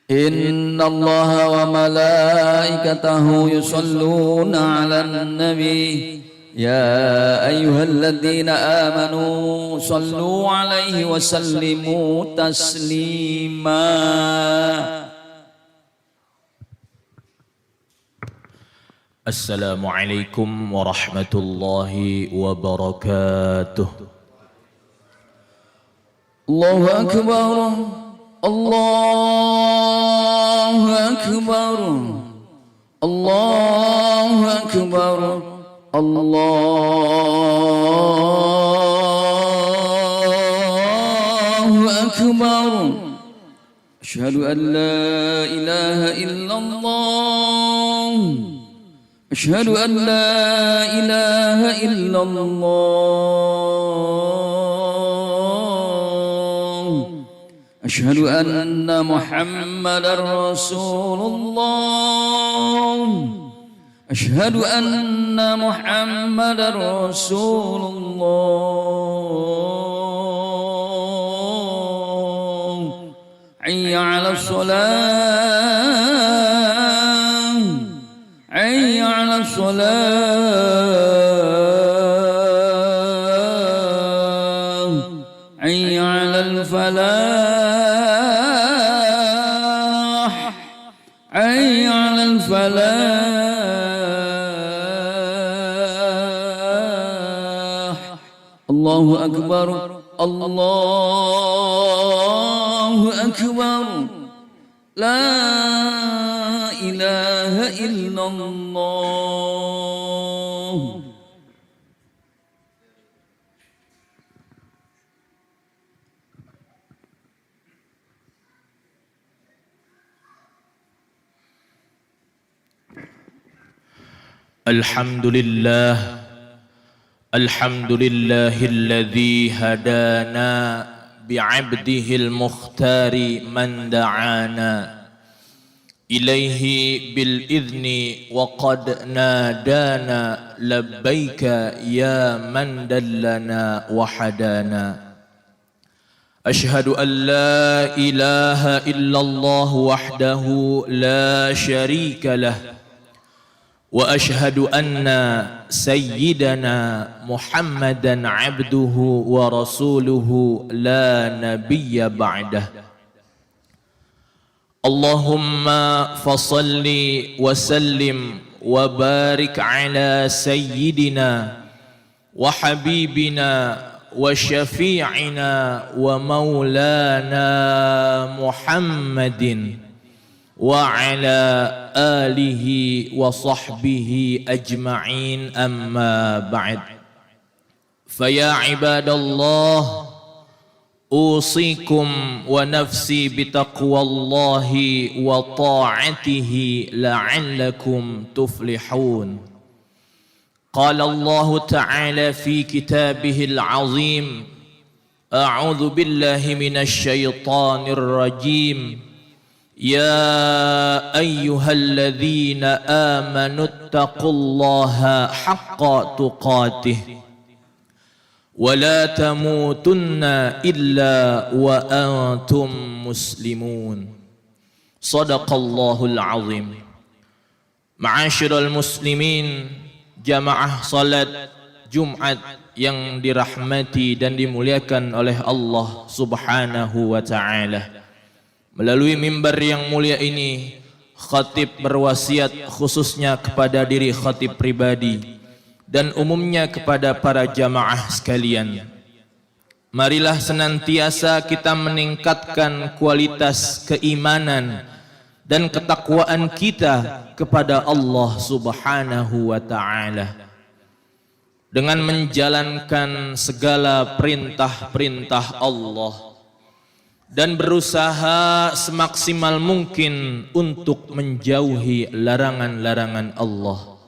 إن الله وملائكته يصلون على النبي يا أيها الذين آمنوا صلوا عليه وسلموا تسليما. Assalamualaikum warahmatullahi wabarakatuh. Allahu Akbar, Allahu Akbar, Allahu Akbar, Allahu Akbar. Asyhadu an la ilaha illallah, asyhadu an la ilaha illallah, asyhadu anna Muhammadar Rasulullah, asyhadu anna Muhammadar Rasulullah. Hayya 'alas shalah, hayya 'alas shalah, hayya 'alal falah, hayya 'alal falah. Allahu Akbar, Allahu Akbar, la ilaha illallah. Alhamdulillah, alhamdulillahilladzi hadana bi'abdihil mukhtari man da'ana ilaihi bil idzni wa qad nadana labbaika ya man dallana wa hadana. Ashhadu an la ilaha illallah wahdahu la syarika lah wa ashhadu anna sayyidana Muhammadan abduhu wa rasuluhu la nabiyya ba'dah. Allahumma fasalli wa sallim wa barik ala sayyidina wa habibina wa syafi'ina wa maulana Muhammadin wa ala alihi wa sahbihi ajma'in, amma ba'd. Faya ibadallah, usikum wa nafsi bitaqwallahi wa ta'atihi la'allakum tuflihun. Qala Allah ta'ala fi kitabihil azim, a'udzu billahi minasy syaithanir rajim. Ya ayyuhalladzina amanu taqullaha haqqa tuqatih wa la tamutunna illa wa antum muslimun. Sadaqallahul azim. Ma'asyiral muslimin, jamaah salat Jumat yang dirahmati dan dimuliakan oleh Allah Subhanahu wa ta'ala. Melalui mimbar yang mulia ini, khatib berwasiat khususnya kepada diri khatib pribadi dan umumnya kepada para jamaah sekalian. Marilah senantiasa kita meningkatkan kualitas keimanan dan ketakwaan kita kepada Allah Subhanahu wa ta'ala dengan menjalankan segala perintah-perintah Allah dan berusaha semaksimal mungkin untuk menjauhi larangan-larangan Allah.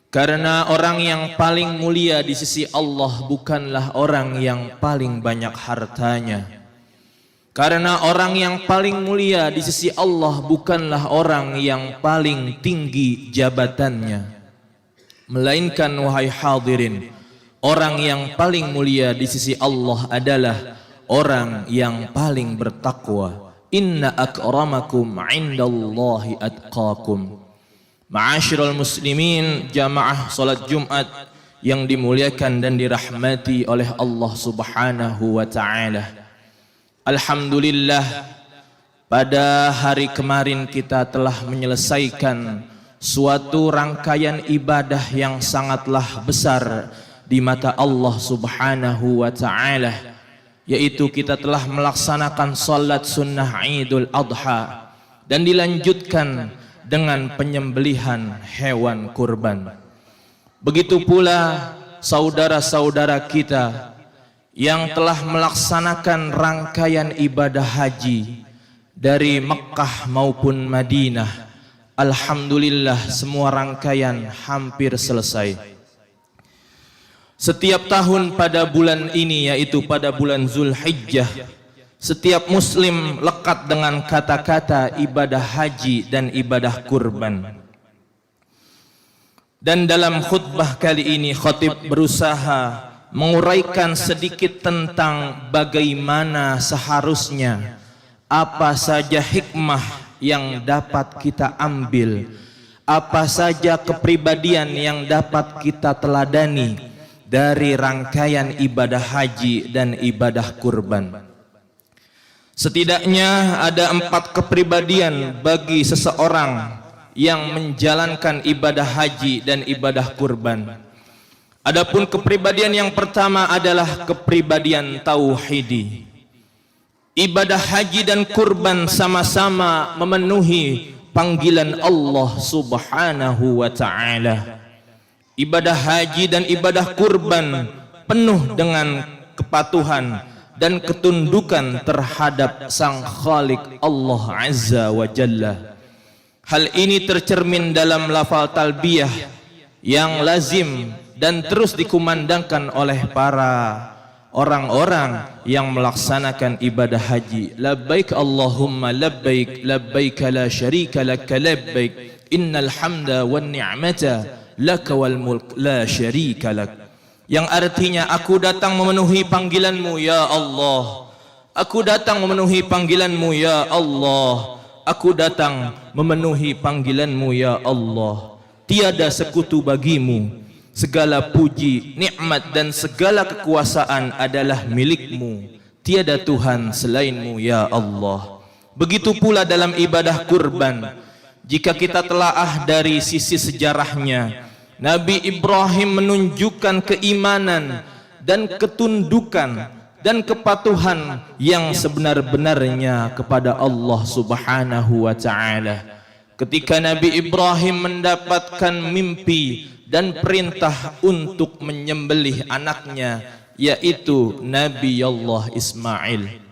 Karena orang yang paling mulia di sisi Allah bukanlah orang yang paling banyak hartanya. Karena orang yang paling mulia di sisi Allah bukanlah orang yang paling tinggi jabatannya. Melainkan, wahai hadirin, orang yang paling mulia di sisi Allah adalah orang yang paling bertakwa. inna akramakum 'indallahi atqakum. Ma'asyiral muslimin, jamaah salat Jumat yang dimuliakan dan dirahmati oleh Allah Subhanahu wa taala. Alhamdulillah, pada hari kemarin kita telah menyelesaikan suatu rangkaian ibadah yang sangatlah besar di mata Allah Subhanahu wa taala, yaitu kita telah melaksanakan salat sunnah Idul Adha dan dilanjutkan dengan penyembelihan hewan kurban. Begitu pula saudara-saudara kita yang telah melaksanakan rangkaian ibadah haji dari Mekkah maupun Madinah. Alhamdulillah, semua rangkaian hampir selesai. Setiap tahun pada bulan ini, yaitu pada bulan Zulhijjah, setiap muslim lekat dengan kata-kata ibadah haji dan ibadah kurban. Dan dalam khutbah kali ini khatib berusaha menguraikan sedikit tentang bagaimana seharusnya, apa saja hikmah yang dapat kita ambil, apa saja kepribadian yang dapat kita teladani dari rangkaian ibadah haji dan ibadah kurban. Setidaknya ada 4 kepribadian bagi seseorang yang menjalankan ibadah haji dan ibadah kurban. Adapun kepribadian yang pertama adalah kepribadian tauhidi. Ibadah haji dan kurban sama-sama memenuhi panggilan Allah Subhanahu wa taala. Ibadah haji dan ibadah kurban penuh dengan kepatuhan dan ketundukan terhadap Sang Khalik Allah Azza wa Jalla. Hal ini tercermin dalam lafal talbiyah yang lazim dan terus dikumandangkan oleh para orang-orang yang melaksanakan ibadah haji. Labbaik Allahumma labbaik, labbaik la syarika lak labbaik, innal hamda wan ni'mata laka wal mulk la syarika lak. Yang artinya, aku datang memenuhi panggilanmu ya Allah, aku datang memenuhi panggilanmu ya Allah, aku datang memenuhi panggilanmu ya Allah. Tiada sekutu bagimu, segala puji, nikmat dan segala kekuasaan adalah milikmu, tiada Tuhan selainmu ya Allah. Begitu pula dalam ibadah kurban, jika kita telaah dari sisi sejarahnya, Nabi Ibrahim menunjukkan keimanan dan ketundukan dan kepatuhan yang sebenar-benarnya kepada Allah Subhanahu wa taala. Ketika Nabi Ibrahim mendapatkan mimpi dan perintah untuk menyembelih anaknya, yaitu Nabi Allah Ismail.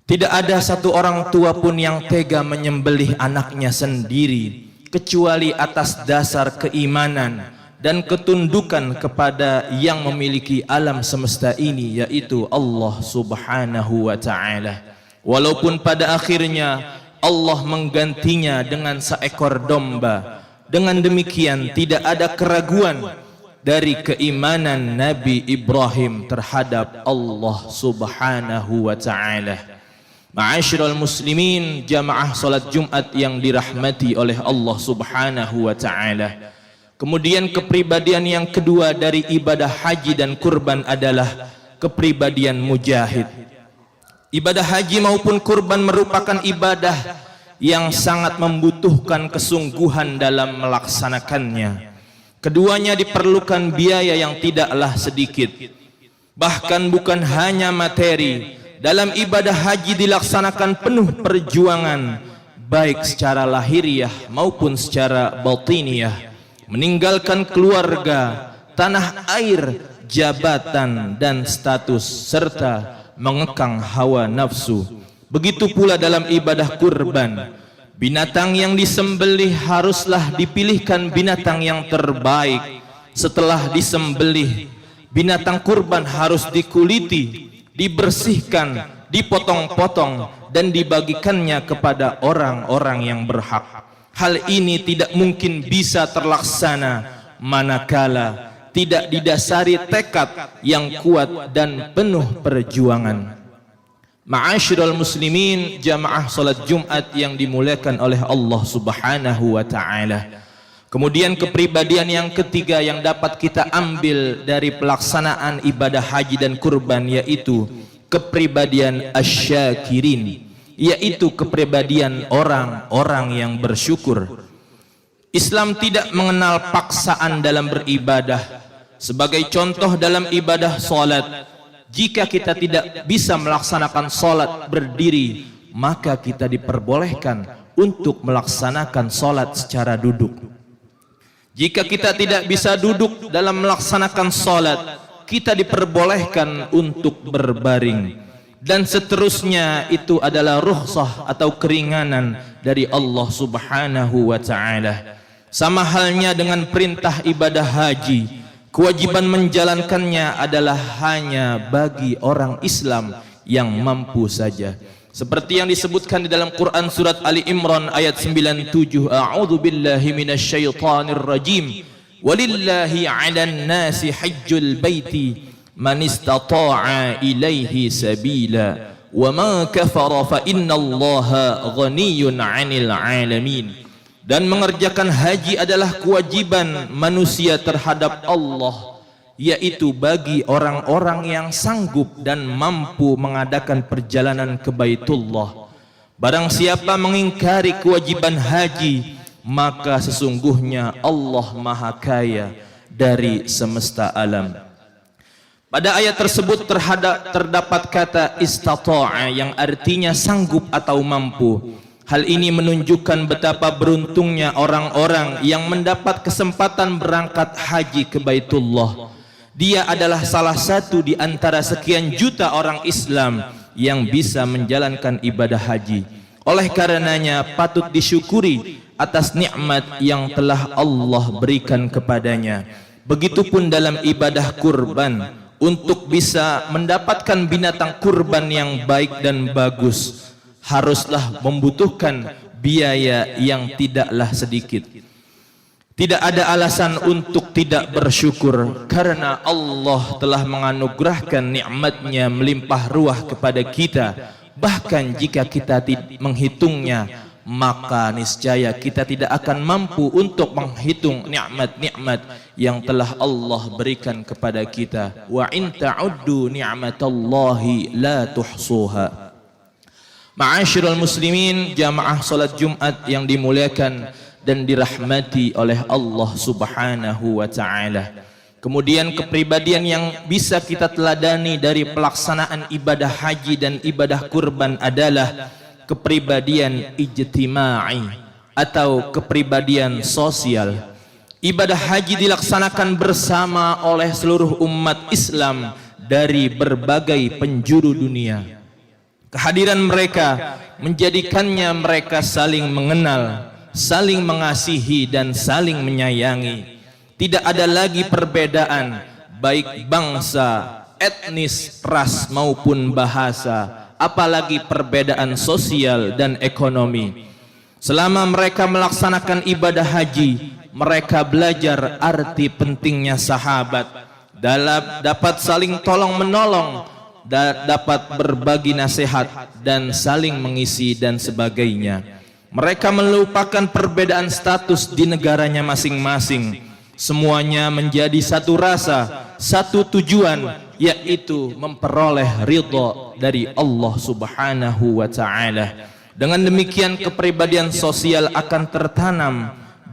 Tidak ada satu orang tua pun yang tega menyembelih anaknya sendiri, kecuali atas dasar keimanan dan ketundukan kepada yang memiliki alam semesta ini, yaitu Allah Subhanahu wa taala. Walaupun pada akhirnya Allah menggantinya dengan seekor domba, dengan demikian tidak ada keraguan dari keimanan Nabi Ibrahim terhadap Allah Subhanahu wa taala. Ma'asyiral muslimin, jamaah salat Jumat yang dirahmati oleh Allah Subhanahu wa taala. Kemudian kepribadian yang kedua dari ibadah haji dan kurban adalah kepribadian mujahid. Ibadah haji maupun kurban merupakan ibadah yang sangat membutuhkan kesungguhan dalam melaksanakannya. Keduanya diperlukan biaya yang tidaklah sedikit. Bahkan bukan hanya materi, dalam ibadah haji dilaksanakan penuh perjuangan, baik secara lahiriah maupun secara batiniyah. Meninggalkan keluarga, tanah air, jabatan dan status, serta mengekang hawa nafsu. Begitu pula dalam ibadah kurban, binatang yang disembelih haruslah dipilihkan binatang yang terbaik. Setelah disembelih, binatang kurban harus dikuliti, dibersihkan, dipotong-potong dan dibagikannya kepada orang-orang yang berhak. Hal ini tidak mungkin bisa terlaksana manakala tidak didasari tekad yang kuat dan penuh perjuangan. Ma'asyiral muslimin, jamaah salat Jumat yang dimuliakan oleh Allah Subhanahu wa taala. Kemudian kepribadian yang ketiga yang dapat kita ambil dari pelaksanaan ibadah haji dan kurban, yaitu kepribadian asyakirin, yaitu kepribadian orang-orang yang bersyukur. Islam tidak mengenal paksaan dalam beribadah. Sebagai contoh dalam ibadah salat, jika kita tidak bisa melaksanakan salat berdiri, maka kita diperbolehkan untuk melaksanakan salat secara duduk. Jika kita tidak bisa duduk dalam melaksanakan salat, kita diperbolehkan untuk berbaring. Dan seterusnya, itu adalah rukhsah atau keringanan dari Allah Subhanahu wa taala. Sama halnya dengan perintah ibadah haji, kewajiban menjalankannya adalah hanya bagi orang Islam yang mampu saja. Seperti yang disebutkan di dalam Quran surat Ali Imran ayat 97, A'udzu billahi minasyaitonir rajim. Walillahi 'alan nasi hajjul baiti man istata'a ilaihi sabila wa man kafara fa innallaha ghaniyyun 'anil 'alamin. Dan mengerjakan haji adalah kewajiban manusia terhadap Allah, yaitu bagi orang-orang yang sanggup dan mampu mengadakan perjalanan ke Baitullah. Barang siapa mengingkari kewajiban haji, maka sesungguhnya Allah Maha Kaya dari semesta alam. Pada ayat tersebut terdapat kata istata'a yang artinya sanggup atau mampu. Hal ini menunjukkan betapa beruntungnya orang-orang yang mendapat kesempatan berangkat haji ke Baitullah. Dia adalah salah satu di antara sekian juta orang Islam yang bisa menjalankan ibadah haji. Oleh karenanya patut disyukuri atas nikmat yang telah Allah berikan kepadanya. Begitupun dalam ibadah kurban, untuk bisa mendapatkan binatang kurban yang baik dan bagus, haruslah membutuhkan biaya yang tidaklah sedikit. Tidak ada alasan untuk tidak bersyukur, karena Allah telah menganugerahkan nikmat-Nya melimpah ruah kepada kita. Bahkan jika kita menghitungnya, maka niscaya kita tidak akan mampu untuk menghitung nikmat-nikmat yang telah Allah berikan kepada kita. Wa in ta'uddu ni'matallahi la tuhsuha. Ma'asyiral muslimin, jamaah salat Jumat yang dimuliakan dan dirahmati oleh Allah Subhanahu wa taala. Kemudian kepribadian yang bisa kita teladani dari pelaksanaan ibadah haji dan ibadah kurban adalah kepribadian ijtima'i atau kepribadian sosial. Ibadah haji dilaksanakan bersama oleh seluruh umat Islam dari berbagai penjuru dunia. Kehadiran mereka menjadikannya mereka saling mengenal, saling mengasihi dan saling menyayangi. Tidak ada lagi perbedaan baik bangsa, etnis, ras maupun bahasa, apalagi perbedaan sosial dan ekonomi. Selama mereka melaksanakan ibadah haji, mereka belajar arti pentingnya sahabat, dapat saling tolong menolong, dapat berbagi nasihat dan saling mengisi dan sebagainya. Mereka melupakan perbedaan status di negaranya masing-masing. Semuanya menjadi satu rasa, satu tujuan, yaitu memperoleh ridha dari Allah Subhanahu wa taala. Dengan demikian kepribadian sosial akan tertanam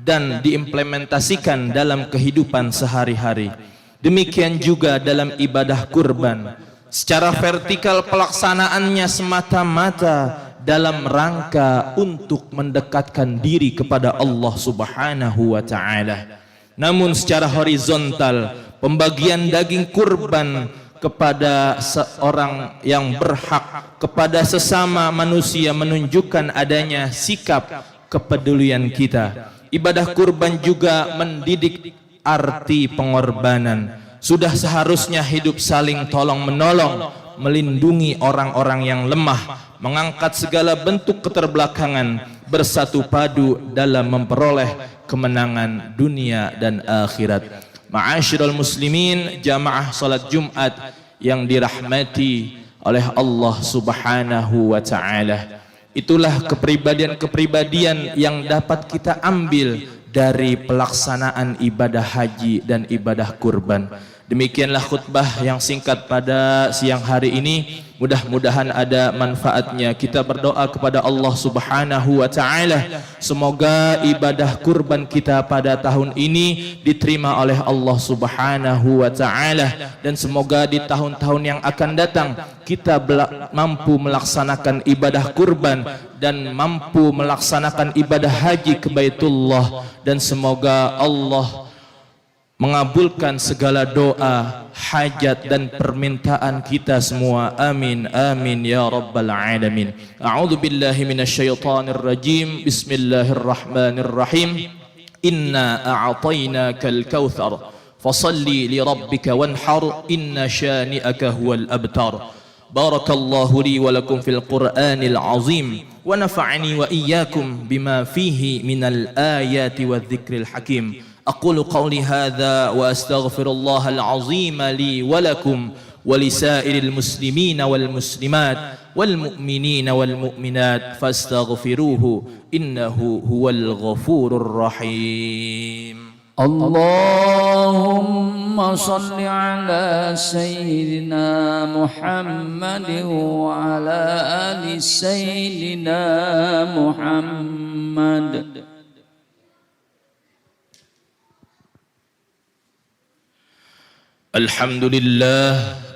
dan diimplementasikan dalam kehidupan sehari-hari. Demikian juga dalam ibadah kurban. Secara vertikal pelaksanaannya semata-mata dalam rangka untuk mendekatkan diri kepada Allah Subhanahu wa taala. Namun secara horizontal, pembagian daging kurban kepada seorang yang berhak, kepada sesama manusia, menunjukkan adanya sikap kepedulian kita. Ibadah kurban juga mendidik arti pengorbanan. Sudah seharusnya hidup saling tolong menolong, melindungi orang-orang yang lemah, mengangkat segala bentuk keterbelakangan, bersatu padu dalam memperoleh kemenangan dunia dan akhirat. Ma'asyiral muslimin, jamaah salat Jumat yang dirahmati oleh Allah Subhanahu wa taala. Itulah kepribadian-kepribadian yang dapat kita ambil dari pelaksanaan ibadah haji dan ibadah kurban. Demikianlah khutbah yang singkat pada siang hari ini. Mudah-mudahan ada manfaatnya. Kita berdoa kepada Allah Subhanahu wa taala, semoga ibadah kurban kita pada tahun ini diterima oleh Allah Subhanahu wa taala, dan semoga di tahun-tahun yang akan datang kita mampu melaksanakan ibadah kurban dan mampu melaksanakan ibadah haji ke Baitullah, dan semoga Allah mengabulkan segala doa, hajat dan permintaan kita semua. Amin amin ya rabbal alamin. A'udzu billahi minasyaitonir rajim. Bismillahirrahmanirrahim. Inna a'tainakal kautsar fasalli li rabbika wanhar inna syani'aka huwal abtar. Barakallahu li wa lakum fil Qur'anil azim wa nafa'ani wa iyyakum bima fihi minal ayati wadh-dhikril hakim. أقول قولي هذا وأستغفر الله العظيم لي ولكم ولسائر المسلمين والمسلمات والمؤمنين والمؤمنات فاستغفروه إنه هو الغفور الرحيم. اللهم صل على سيدنا محمد وعلى آل سيدنا محمد.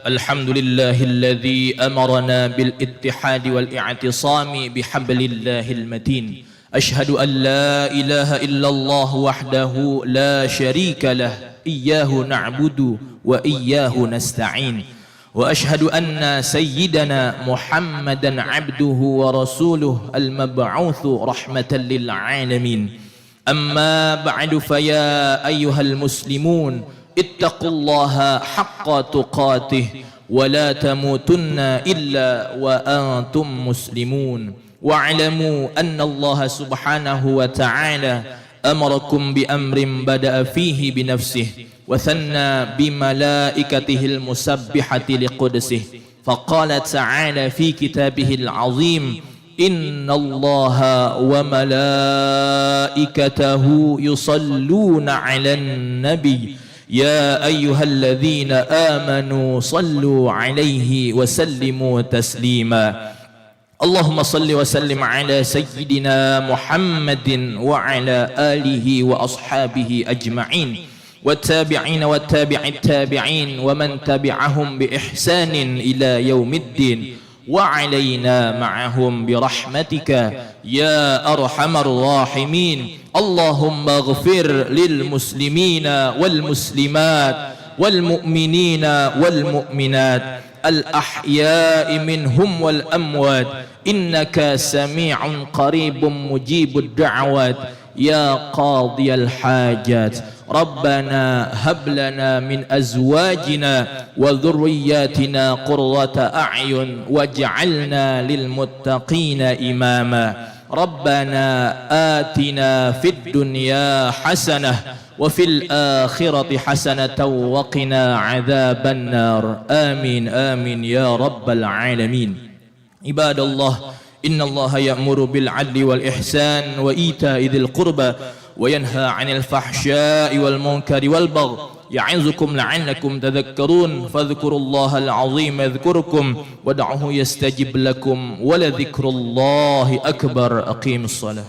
الحمد لله الذي أمرنا بالاتحاد والاعتصام بحبل الله المتين. أشهد أن لا إله إلا الله وحده لا شريك له إياه نعبد وإياه نستعين. وأشهد أن سيدنا محمدا عبده ورسوله المبعوث رحمة للعالمين. أما بعد فيا أيها المسلمون اتقوا الله حق تقاته ولا تموتن إلا وأنتم مسلمون. واعلموا أن الله سبحانه وتعالى أمركم بأمر بدأ فيه بنفسه وثنى بملائكته المسبحة لقدسه، فقال تعالى في كتابه العظيم: إن الله وملائكته يصلون على النبي يا أيها الذين آمنوا صلوا عليه وسلموا تسليما. اللهم صل وسلم على سيدنا محمد وعلى آله وأصحابه أجمعين والتابعين والتابع التابعين ومن تبعهم بإحسان إلى يوم الدين وعلينا معهم برحمتك يا أرحم الراحمين. اللهم اغفر للمسلمين والمسلمات والمؤمنين والمؤمنات الأحياء منهم والأموات إنك سميع قريب مجيب الدعوات يا قاضي الحاجات. ربنا هب لنا من أزواجنا وذرياتنا قرة أعين واجعلنا للمتقين إماما. ربنا آتنا في الدنيا حسنة وفي الآخرة حسنة وقنا عذاب النار. آمين آمين يا رب العالمين. عباد الله، إن الله يأمر بالعدل والإحسان وإيتاء ذي القربى وينهى عن الفحشاء والمنكر والبغي يعظكم لعلكم تذكرون. فاذكروا الله العظيم يذكركم ودعوه يستجب لكم ولذكر الله أكبر. أقيموا الصلاة.